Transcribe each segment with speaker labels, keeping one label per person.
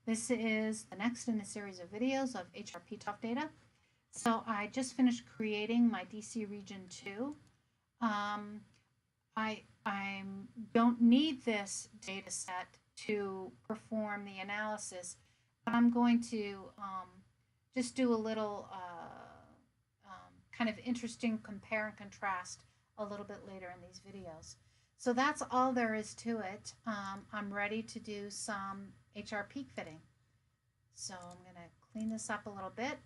Speaker 1: This is the next in a series of videos of HRPToF data. So I just finished creating my DC region 2. I don't need this data set to perform the analysis, but I'm going to just do a little kind of interesting compare and contrast a little bit later in these videos. So that's all there is to it. I'm ready to do some HR peak fitting. So I'm going to clean this up a little bit,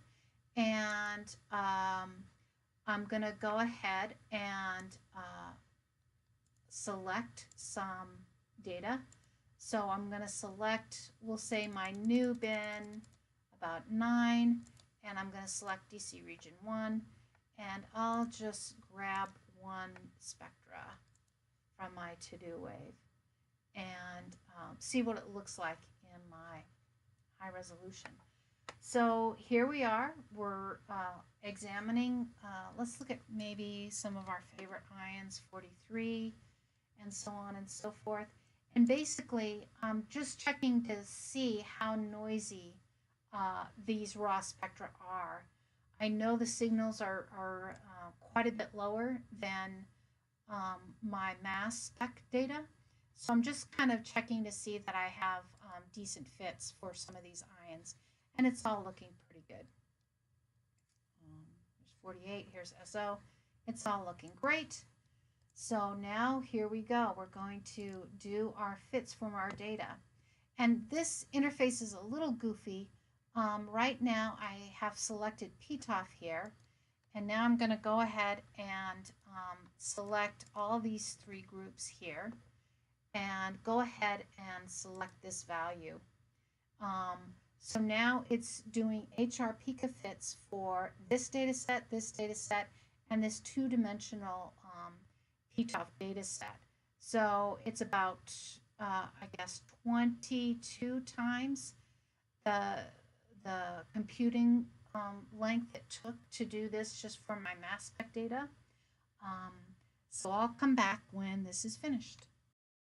Speaker 1: and I'm going to go ahead and select some data. So I'm going to select, we'll say my new bin, about 9, and I'm going to select DC region 1, and I'll just grab one spectra from my to-do wave and see what it looks like in my high resolution. So here we are, we're examining, let's look at maybe some of our favorite ions, 43, and so on and so forth. And basically, I'm just checking to see how noisy these raw spectra are. I know the signals are quite a bit lower than my mass spec data. So I'm just kind of checking to see that I have decent fits for some of these ions. And it's all looking pretty good. There's 48, here's SO. It's all looking great. So now here we go. We're going to do our fits from our data. And this interface is a little goofy. Right now I have selected PToF here. And now I'm going to go ahead and select all these 3 groups here. And go ahead and select this value. So now it's doing HR Pika fits for this data set, and this 2-dimensional PToF data set. So it's about, I guess, 22 times the computing length it took to do this just for my mass spec data. So I'll come back when this is finished.